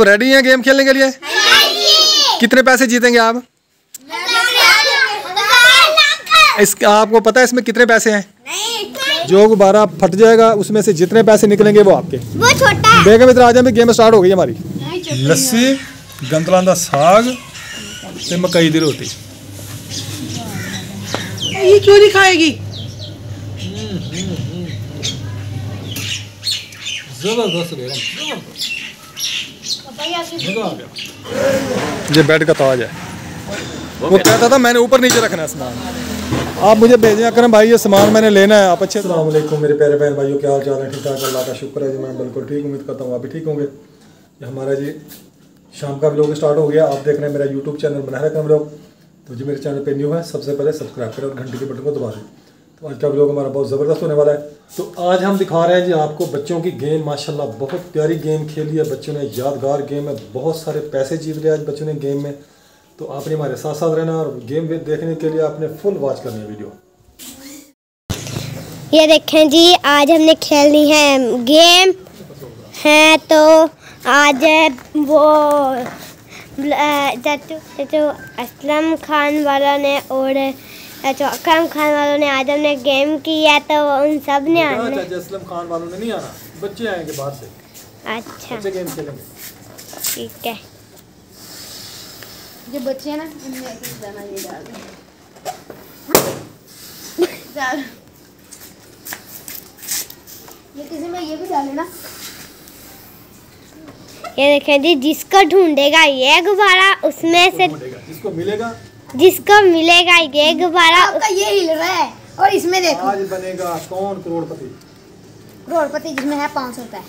Ready हैं game खेलने के लिए? कितने पैसे जीतेंगे आप? आपको पता है इसमें कितने पैसे हैं? जो गुब्बारा फट जाएगा उसमें से जितने पैसे निकलेंगे वो आपके। वो छोटा है। बेगम इधर आ जाए, गेम स्टार्ट हो गई हमारी। लस्सी, गंदलां दा साग ते मकई दी रोटी। ये क्यों नहीं खाएगी? जबरदस्त ये बेड का ताज है। वो कहता था मैंने ऊपर नीचे रखना है सामान, आप मुझे भेजें अकरम भाई, ये सामान मैंने लेना है। आप अच्छे। अस्सलाम वालेकुम मेरे प्यारे बहन भाइयों, क्या हाल चाल है? ठीक ठाक, अल्लाह का शुक्र है जी, मैं बिल्कुल ठीक, उम्मीद करता हूँ आप भी ठीक होंगे। ये हमारा जी शाम का व्लॉग स्टार्ट हो गया। आप देख रहे हैं मेरा यूट्यूब चैनल बनाए रखा व्लॉग। तो जी मेरे चैनल पे न्यू है, सबसे पहले सब्सक्राइब करें और घंटी के बटन को दबा दें। तो आज का व्लॉग हमारा बहुत ज़बरदस्त होने वाला है। तो आज हम दिखा रहे हैं जी आपको बच्चों की गेम। माशाल्लाह बहुत प्यारी गेम खेली है बच्चों ने, यादगार गेम है, बहुत सारे पैसे जीत लिया आज बच्चों ने गेम में। तो आपने हमारे साथ साथ रहना और गेम देखने के लिए आपने फुल वॉच करनी है वीडियो। ये देखें जी, आज हमने खेलनी है गेम है। तो आज वो जो असलम खान वालों ने और जो अकरम खान वालों ने आज हमने गेम की है, तो उन सब ने आना। असलम खान वालों ने नहीं आना, बच्चे आएंगे बाहर से। अच्छा, बच्चे गेम खेलेंगे। ठीक है। जो बच्चे हैं ना, इनमें दाना ये डाल दो। ये किसी में ये भी डाले ना। ये देखें जी, जिसको ढूंढेगा ये गुब्बारा उसमें से जिसको मिलेगा ये गुब्बारा। आपका ये हिल रहा है और इसमें देखो आज बनेगा कौन करोड़पति। करोड़पति जिसमें है 500 रुपए।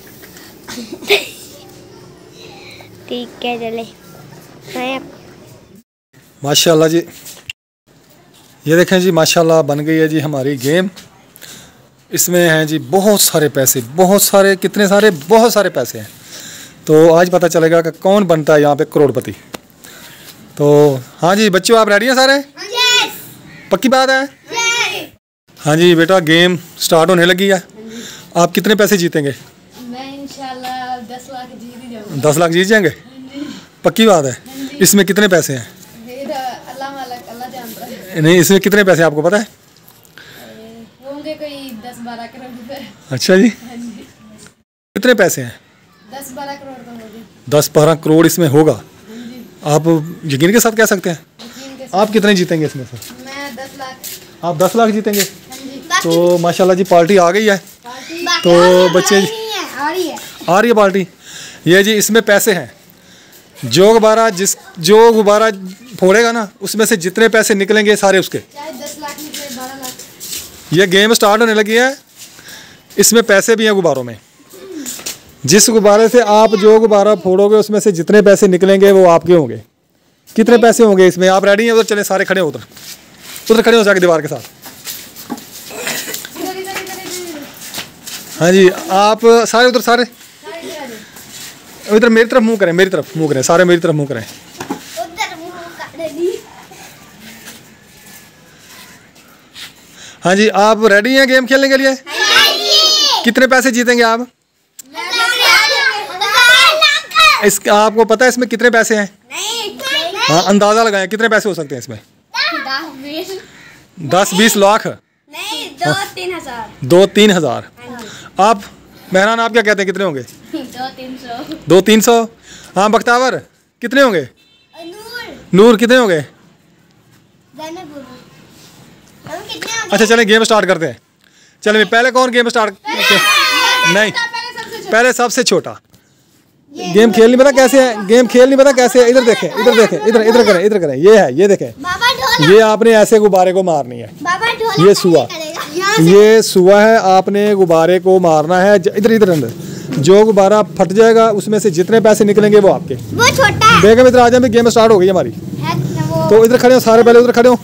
ठीक है, चले। माशाल्लाह जी, ये देखें जी माशाल्लाह बन गई है जी हमारी गेम। इसमें हैं जी बहुत सारे पैसे, बहुत सारे, कितने सारे, बहुत सारे पैसे हैं। तो आज पता चलेगा कि कौन बनता है यहाँ पे करोड़पति। तो हाँ जी बच्चों, आप रेडी हैं सारे? yes! पक्की बात है? yes! हाँ जी बेटा, गेम स्टार्ट होने लगी है। आप कितने पैसे जीतेंगे? मैं इंशाल्लाह 10 लाख जीत ही जाऊंगा। 10 लाख जीत जाएंगे? पक्की बात है? इसमें कितने पैसे हैं? अल्लाह जानता है। नहीं, इसमें कितने पैसे आपको पता है? होंगे कोई 10-12 करोड़ रुपए। अच्छा जी, कितने पैसे हैं? 10-12 करोड़ तो होंगे। 10-12 करोड़ इसमें होगा। आप यकीन के साथ कह सकते हैं? आप कितने जीतेंगे इसमें से? मैं 10 लाख। आप 10 लाख जीतेंगे? तो माशाल्लाह जी पार्टी आ गई है। तो बच्चे आ रही है पार्टी। ये जी इसमें पैसे हैं। जो गुब्बारा फोड़ेगा ना उसमें से जितने पैसे निकलेंगे सारे उसके। चाहे 10 लाख निकले 12 लाख। ये गेम स्टार्ट होने लगी है। इसमें पैसे भी हैं गुब्बारों में। जिस गुब्बारे से आप जो गुब्बारा फोड़ोगे उसमें से जितने पैसे निकलेंगे वो आपके होंगे। कितने पैसे होंगे इसमें? आप रेडी हैं? उधर चले, सारे खड़े हो, उधर खड़े हो जाके दीवार के साथ। हाँ जी, आप सारे उधर, सारे इधर मेरी तरफ मुंह करें, मेरी तरफ मुंह करें, सारे मेरी तरफ मुंह करें। हाँ जी, आप रेडी हैं गेम खेलने के लिए? कितने पैसे जीतेंगे आप? आपको पता है इसमें कितने पैसे हैं? हाँ, अंदाजा लगाएं कितने पैसे हो सकते हैं इसमें? 10-20 लाख? नहीं, 2-3 हज़ार। 2-3 हज़ार। आप मेहरान, आप क्या कहते हैं कितने होंगे? 200-300। 200-300। हाँ बख्तावर, कितने होंगे? नूर कितने होंगे? अच्छा चलें गेम स्टार्ट करते हैं। चलें, पहले कौन गेम स्टार्ट? नहीं, पहले सबसे छोटा। गेम खेल नहीं पता कैसे है? गेम खेल नहीं पता कैसे है? इधर देखें, इधर देखें, इधर करें, इधर करें। ये है, ये देखें, ये आपने ऐसे गुब्बारे को मारनी है। ये सुआ, ये सुआ है, आपने गुब्बारे को मारना है। इधर इधर अंदर जो गुब्बारा फट जाएगा उसमें से जितने पैसे निकलेंगे वो आपके। वो छोटा है। बेगम इधर आ जाए, गेम स्टार्ट हो गई हमारी। तो इधर खड़े हो सारे, पहले उधर खड़े हो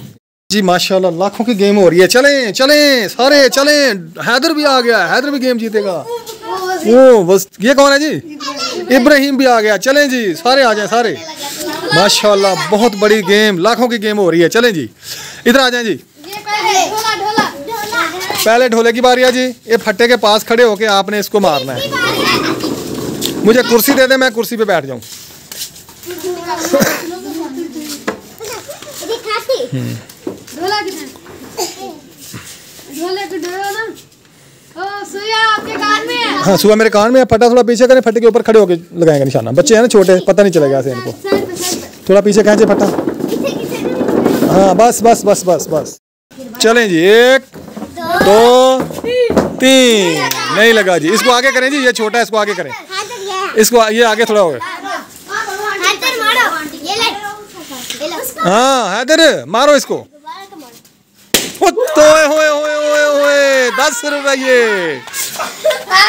जी। माशाल्लाह लाखों की गेम हो रही है। चलें चलें सारे चलें। हैदर भी आ गया, हैदर भी गेम जीतेगा। वो बस, ये कौन है जी? इब्राहिम भी आ गया। चलें जी सारे आ जाएं, सारे। माशाल्लाह बहुत बड़ी गेम, लाखों की गेम हो रही है। चलें जी, इधर आ जाएं जी। पहले ढोले की बारी है जी। ये फट्टे के पास खड़े होके आपने इसको मारना है। मुझे कुर्सी दे दे, मैं कुर्सी पे बैठ जाऊँ। हाँ सुबह मेरे कान में है, फटा थोड़ा पीछे करें, फटे के ऊपर खड़े होके लगाएंगे निशाना। बच्चे हैं ना छोटे, पता नहीं चलेगा ऐसे इनको। थोड़ा पीछे खींचे फटा। हाँ बस बस बस बस बस। चलें जी, 1 2 3। नहीं लगा जी, इसको आगे करें जी, ये छोटा है, इसको आगे करें। इसको ये आगे थोड़ा हो। हाँ हैदर मारो इसको। 10 रुपये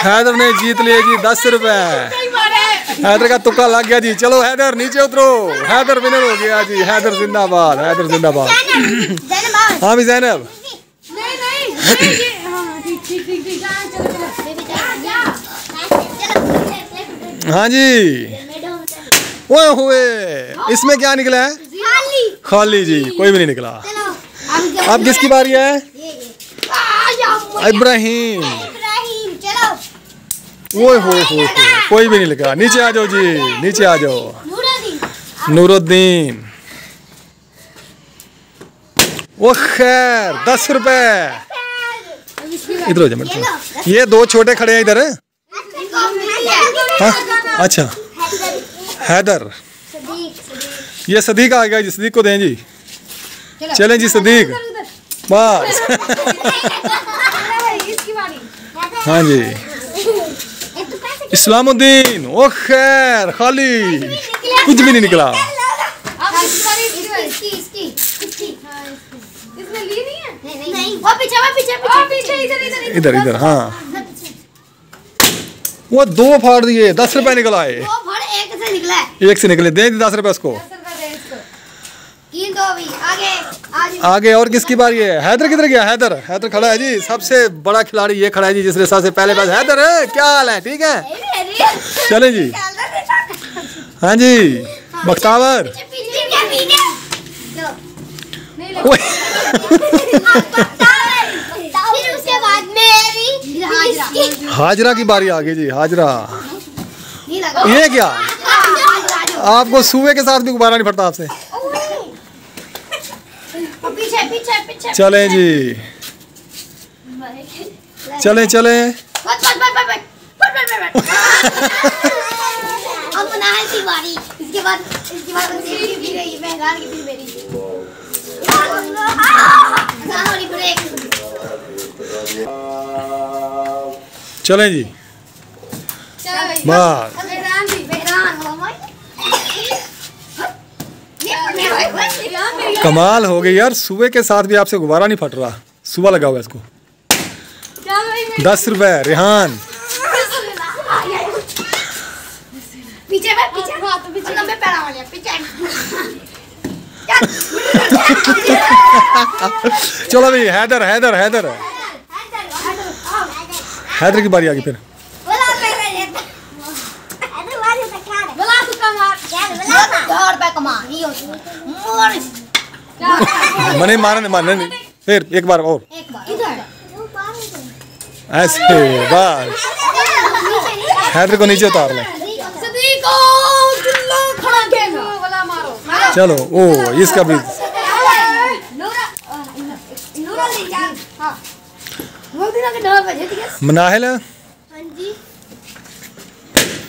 हैदर ने जीत लिए जी, 10 रुपए। हैदर का तुक्का लग गया जी। चलो हैदर नीचे उतरो, हैदर विनर हो गया जी। हैदर जिंदाबाद, हैदर जिंदाबाद। हाँ भी ज़ैनब। हाँ जी। ओए हुए, इसमें क्या निकला है? खाली जी, कोई भी नहीं निकला। अब किसकी बारी है? इब्राहिम। ओए हो, कोई भी नहीं लिखा। नीचे आ जाओ जी, नीचे आ जाओ। नूरुद्दीन। वो खैर 10 रुपए। इधर हो जाओ। ये 2 छोटे खड़े हैं इधर। हाँ अच्छा, हैदर। ये सदीक आ गया जी, सदीक को दें जी। चलें जी सदीक, बस। हाँ जी। इस्लामुद्दीन। ओ खैर खाली, कुछ भी नहीं निकला। इधर इधर। हाँ वो 2 फाड़ दिए, 10 रुपए निकला है। एक से निकले, दे 10 रुपए उसको। आगे और किसकी बारी है? हैदर किधर गया? हैदर, हैदर खड़ा है जी, सबसे बड़ा खिलाड़ी ये खड़ा है जी, जिसने सबसे पहले पास। हैदर है, क्या हाल है? ठीक है, चले जी। हाँ जी बख्तावर। हाजरा की बारी आ गई जी। हाजरा, ये क्या? आपको सुबह के साथ भी गुब्बारा नहीं फटता आपसे। चले जी, चले चले। चले जी, बस। कमाल हो गई यार, सुबह के साथ भी आपसे गुब्बारा नहीं फट रहा। सुबह लगा हुआ इसको। 10 रुपए रेहान। चलो भाई हैदर, हैदर हैदर हैदर की बारी आ गई फिर। मने मारने मारने नहीं, फिर एक बार और ऐसे बस। हैदर को नीचे उतार ले। चलो ओ इसका भी। मनाहिल।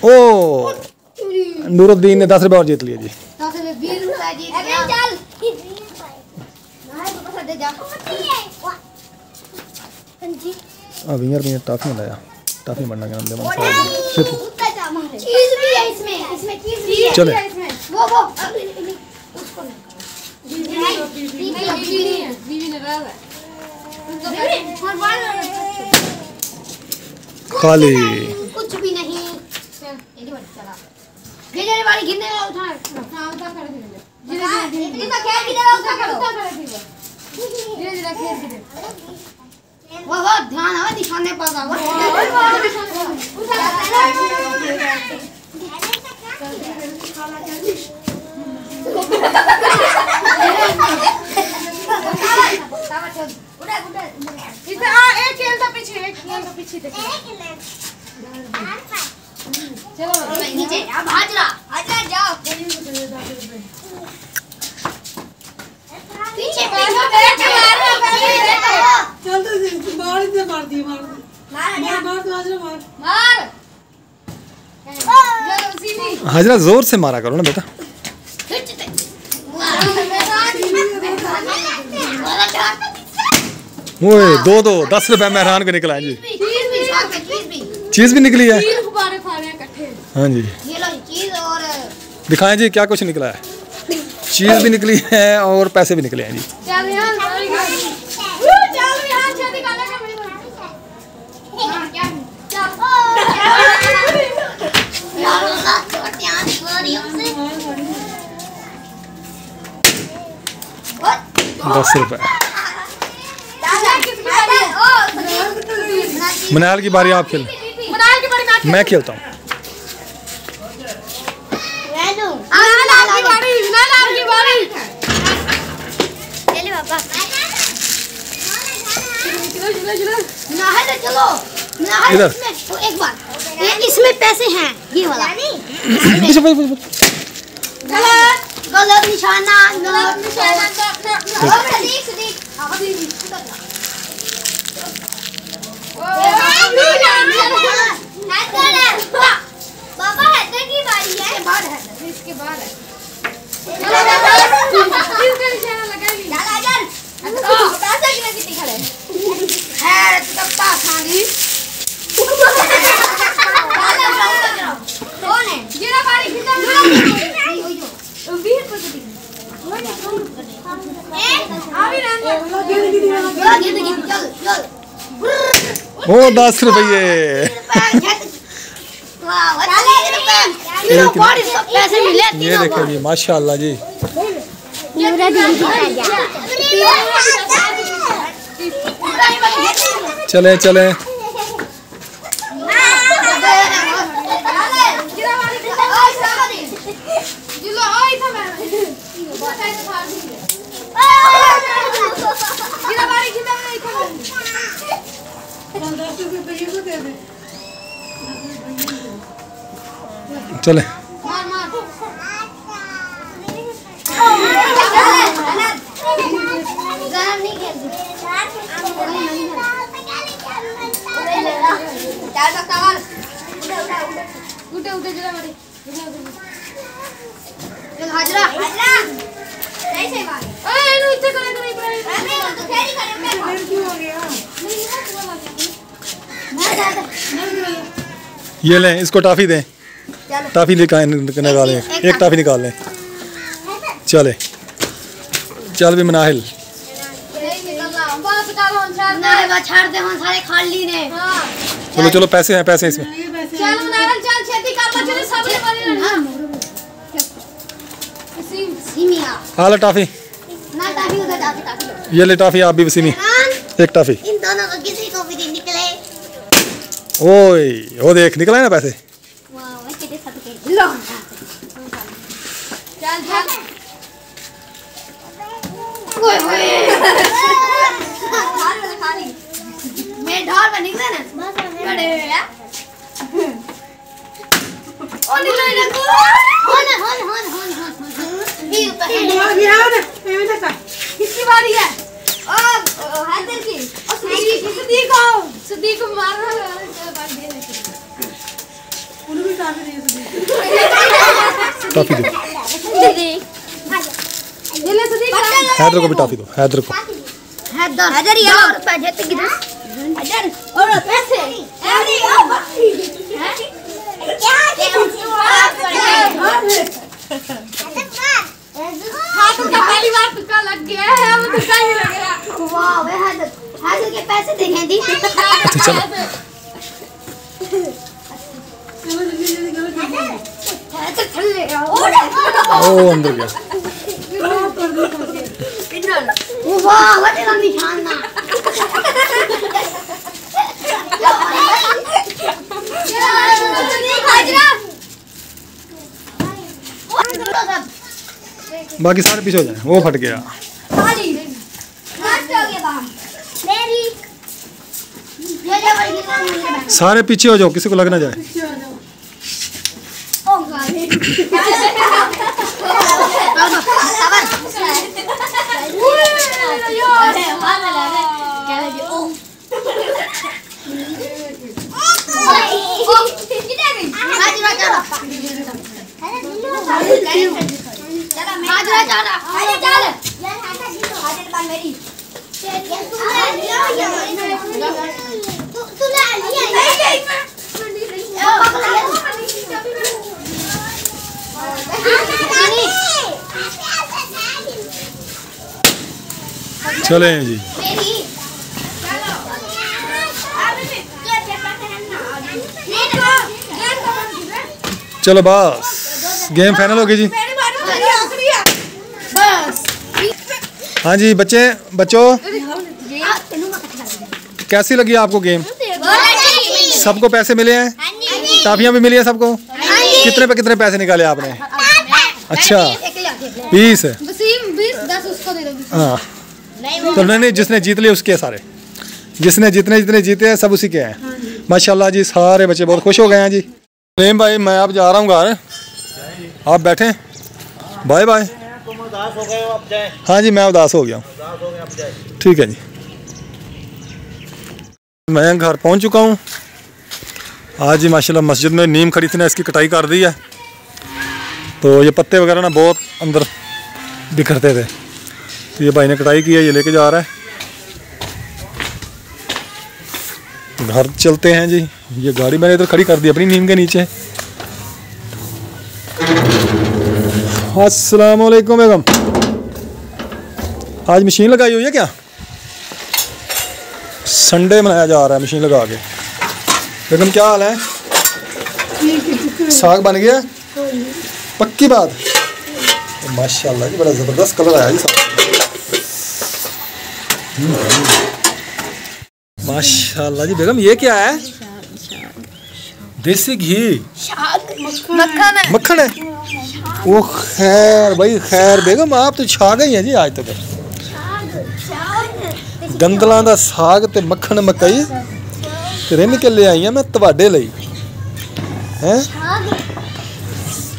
ओ नूरुद्दीन ने 10 रुपए और जीत लिए जी। अब यार टाफी लाया, टाफी बनना क्या चीज भी है इसमें, इसमें चीज भी है। चले वो उसको खाली कुछ भी नहीं। ये वाली गिरने उठा, हां उठा कर दे। इतना खेल की तरह उठा कर धीरे धीरे खेल की। वो ध्यान है दिखाने पर आवा। एक खेल तो पीछे, एक खेल तो पीछे देख। नीचे अब हाजरा जाओ पीछे चल तो मार दे मार दी मार तो हाजरा मार हाजरा जोर से मारा करो ना बेटा। ओए 10 रुपए में हैरान को निकला है जी। चीज भी निकली है। हाँ जी दिखाएं जी क्या कुछ निकला है। चीज भी निकली है और पैसे भी निकले हैं जी। ₹10 मनाल की बारी आप खेल। मैं खेलता हूँ। इधर एक बार इसमें पैसे हैं ये वाला गलत निशाना बाबा हैदर की बारी है इसके बाद है ओ 10 रुपये। ये देखो जी माशाल्लाह जी। चले चले चले हाजरा ये लें इसको टॉफी दें। टॉफी निकालें एक टॉफी निकाल लें। चले चल भी मनाहिल चलो चलो पैसे हैं पैसे इसमें। हाँ टॉफी ये ले टॉफी आप भी सिमी एक टॉफी। इन दोनों को किसी को भी नहीं निकले। ओए वो देख निकला है ना पैसे। मैं ढाल में निकला ना किसकी बारी है? हैदर की। सदीक को मारना टॉफी दो। हैदर को भी टॉफी दो। हैदर को हैदर यार पैसे किधर? हैदर और पैसे पहली बार तुक्का लग गया है। वो तुक्का ही लग गया। वाह वे हैदर के पैसे देखें दी। चलो ओ अंदर गया। वाह वो तेरा निशान ना। बाकी सारे पीछे हो जाए। वो फट गया। सारे पीछे हो जाओ किसी को लग ना जाए। चले जी। चलो बस गेम फाइनल हो गई जी। हाँ जी बच्चों कैसी लगी आपको गेम? सबको पैसे मिले हैं, टाफियाँ भी मिली हैं सबको? कितने पे कितने पैसे निकाले आपने? अच्छा 20 है। हाँ तो नहीं, जिसने जीत लिए उसके सारे, जिसने जितने जीते हैं सब उसी के हैं। माशाल्लाह जी, सारे बच्चे बहुत खुश हो गए हैं जी। प्रेम भाई मैं अब जा रहा हूँ घर, आप बैठे, बाय बाय। हाँ जी मैं उदास हो गया हूँ, ठीक है जी। मैं घर पहुँच चुका हूँ। आज जी माशाल्लाह मस्जिद में नीम खड़ी थी ना, इसकी कटाई कर दी है। तो ये पत्ते वगैरह ना बहुत अंदर बिखरते थे, तो ये भाई ने कटाई की है, ये लेके जा रहा है। घर चलते हैं जी। ये गाड़ी मैंने इधर खड़ी कर दी अपनी नीम के नीचे। अस्सलाम वालेकुम बेगम, आज मशीन लगाई हुई है क्या? संडे मनाया जा रहा है मशीन लगा के। बेगम क्या हाल है? साग बन गया? पक्की बात? माशाल्लाह जी बड़ा ज़बरदस्त कलर आया जी साग। माशाल्लाह जी। बेगम ये क्या है? देसी घी, मक्खन है। वो खैर भाई खैर, बेगम आप तो छा गई हैं जी आज तक। गंदलां दा साग ते मक्खन मकई रिन के ले आई हैं मैं तवाडे लई हैं।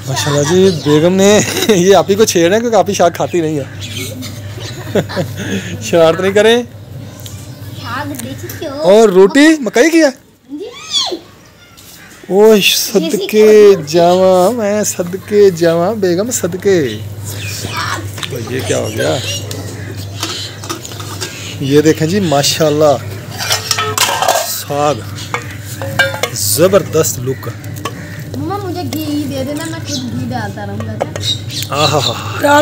माशाल्लाह जी बेगम ने ये आप ही को छेड़ है क्योंकि आप ही शाग खाती नहीं है। शरारत नहीं करें। और रोटी मकई की है? ओ सदके जावा, मैं सदके जावा बेगम सदके। तो ये क्या हो गया? ये देखें जी माशाल्लाह साग जबरदस्त लुक। मम्मा मुझे घी दे देना, मैं खुद घी डालता रहूंगा। आहा क्या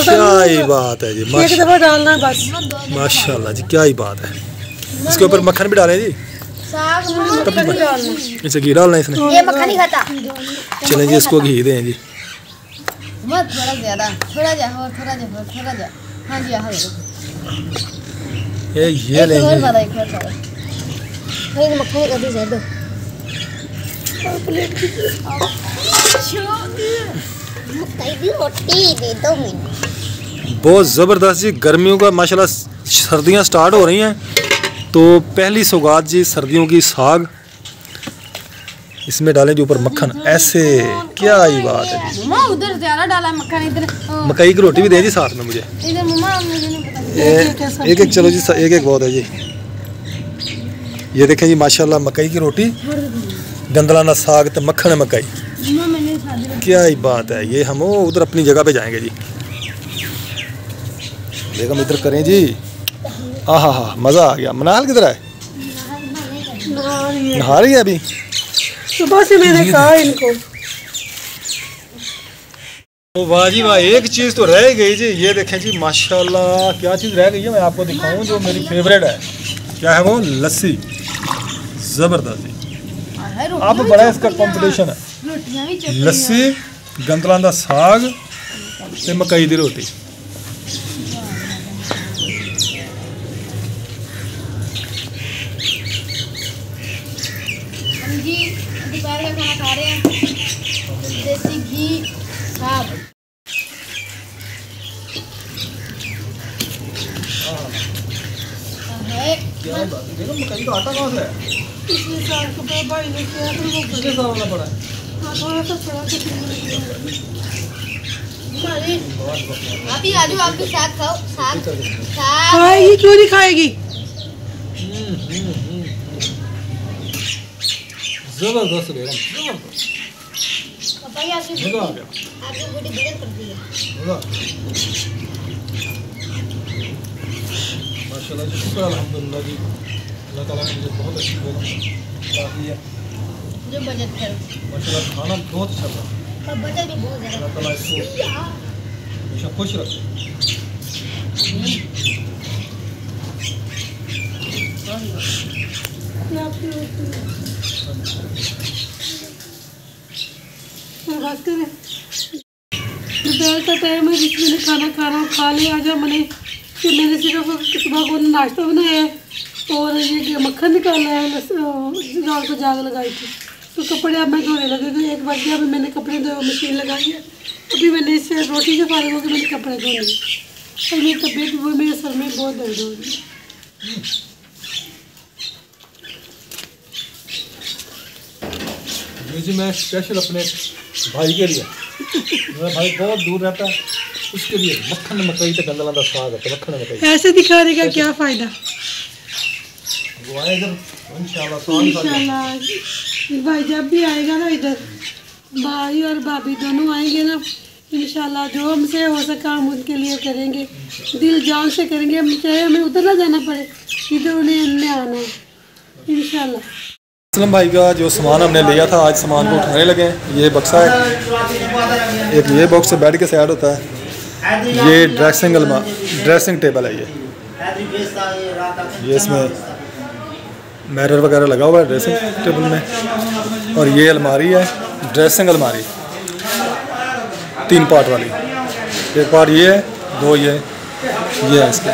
ही बात है जी, एक दफा डालना बस। माशाल्लाह जी क्या ही बात है। इसके ऊपर मक्खन भी डालें जी। इसे घी डालना है इसने। ये मक्खन नहीं खाता। चलें जी इसको घी दें जी। मत थोड़ा ज्यादा, थोड़ा जा और थोड़ा जा और थोड़ा जा। हाँ जी हाँ। ये लें जी। एक मक्खन कर दी दो। मकई की रोटी दे दो मुझे। बहुत ज़बरदस्त जी। गर्मियों का माशाल्लाह सर्दियां स्टार्ट हो रही हैं, तो पहली सौगात जी सर्दियों की साग। इसमें डालें जो ऊपर मक्खन, ऐसे क्या ही बात है जी। मम्मा उधर ज्यादा डाला मक्खन, इधर मकई की रोटी भी दें जी साथ में मुझे। इधर मम्मा मुझे नहीं पता। एक एक चलो जी, एक एक बहुत है जी। ये देखें जी माशाल्लाह मकई की रोटी, गंदलाना साग तो मक्खन मकई, क्या ही बात है। ये हम उधर अपनी जगह पे जाएंगे जी। बेगम इधर करें जी। आहा हा मज़ा आ गया। मनाल किधर है? नहा रही है अभी? सुबह से मैंने कहा इनको। तो वाह जी वाह, एक चीज़ तो रह गई जी। ये देखें जी माशाल्लाह क्या चीज़ रह गई है, मैं आपको दिखाऊं जो मेरी फेवरेट है। क्या है वो? लस्सी। ज़बरदस्त जी। अब बड़ा इसका कंपटीशन है। लस्सी, गंदलां दा साग ते मकई दी रोटी। जी दोपहर का खाना खा रहे हैं, देसी घी साग। मकई का आटा कहाँ से है? पिछले साल को भाई ने किया तो वो पिछले साल वाला पड़ा है। थोड़ा सा थोड़ा आप ही आजू आपके साथ खाओ साथ खाएगी क्यों नहीं खाएगी? जबरदस्त बेगम, जबरदस्त। पापा ये आपकी मजा आ गया। आपकी बेटी बड़े करती है। माशाल्लाह जी, शुक्र अल्हम्दुलिल्लाह जी, अल्लाह ताला ने मुझे बहुत अच्छी बेगम दी है। जो बचत करो माशाल्लाह खाना बहुत अच्छा था। और बचत भी बहुत ज़्यादा। अल्लाह ताला इसको हमेशा खुश रखे। बात करें दोपहर का टाइम है, जिसमें खाना खा लिया। आज मैंने सिर्फ सुबह को नाश्ता बनाया है और ये मक्खन निकाला है। रात को जाग लगाई थी तो कपड़े अब मैं धोने लगे थे। 1 बज गया, अभी मैंने कपड़े धो मशीन लगाई है। अभी मैंने इससे रोटी से फारिग होकर मैंने कपड़े धोने और मेरी तबीयत वो मेरे सर में बहुत दर्द हो रही है। जी मैं स्पेशल अपने भाई के लिए, मेरा भाई बहुत दूर रहता है, उसके लिए मक्खन मकई तो गंदला का स्वाद है। मक्खन मकई ऐसे दिखाने का क्या फ़ायदा? वो आए इधर इंशाल्लाह। भाई जब भी आएगा ना इधर, भाई और भाभी दोनों आएंगे ना इंशाल्लाह, जो हमसे हो सका हम उनके लिए करेंगे, दिल जान से करेंगे। हम चाहे हमें उधर ना जाना पड़े, इधर उन्हें हमने आना है इंशाल्लाह। असलम भाई का जो सामान हमने लिया था, आज सामान को उठाने लगे। ये बक्सा है, एक ये बॉक्स बेड के साइड होता है, ये ड्रेसिंग टेबल है। ये इसमें मिरर वगैरह लगा हुआ है ड्रेसिंग टेबल में। और ये अलमारी है, ड्रेसिंग अलमारी 3 पार्ट वाली। 1 पार्ट ये है, 2 ये है इसके।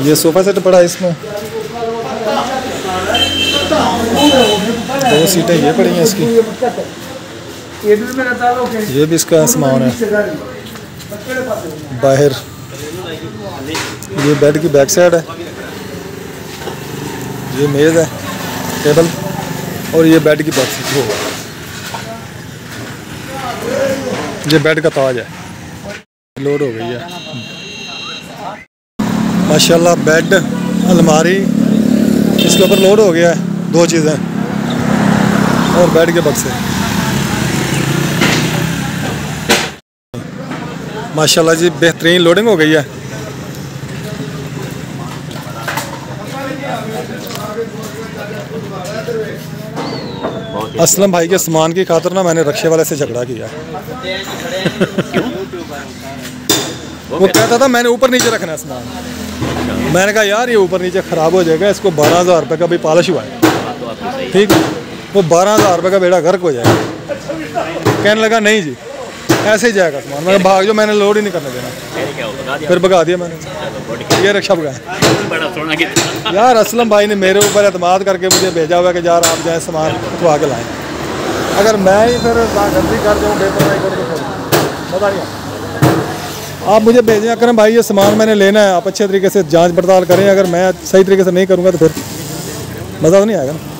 ये सोफ़ा सेट पड़ा है इसमें, 2 सीटें ये पड़ी हैं इसकी। ये भी इसका सामान है। बाहर ये बेड की बैक साइड है, ये मेज़ है, टेबल, और ये बेड की बॉक्स वो ये बेड का ताज है। लोड हो गई है माशाल्लाह। बेड, अलमारी इसके ऊपर लोड हो गया है, 2 चीज़ें और बेड के बक्से। माशाल्लाह जी, बेहतरीन लोडिंग हो गई है। असलम भाई के सामान की खातर ना मैंने रक्शे वाले से झगड़ा किया। वो कहता था मैंने ऊपर नीचे रखना है सामान। मैंने कहा यार ये ऊपर नीचे ख़राब हो जाएगा, इसको 12,000 रुपये का भी पॉलिश हुआ है, ठीक है। वो 12,000 रुपये का बेड़ा गर्क हो जाएगा। कहने लगा नहीं जी ऐसे ही जाएगा सामान। मैंने भाग जो, मैंने लोड ही नहीं करने देना, फिर भगा दिया मैंने। ये रिक्शा भगाया यार। असलम भाई ने मेरे ऊपर एतमाद करके मुझे भेजा हुआ कि यार आप जाए सामान उठवा के लाएँ। अगर मैं ही फिर गलती कर जाऊँ, बेपरवाही करूँ तो पता नहीं। आप मुझे भेजें करें भाई ये सामान मैंने लेना है, आप अच्छे तरीके से जांच पड़ताल करें। अगर मैं सही तरीके से नहीं करूँगा तो फिर मज़ा तो नहीं आएगा ना।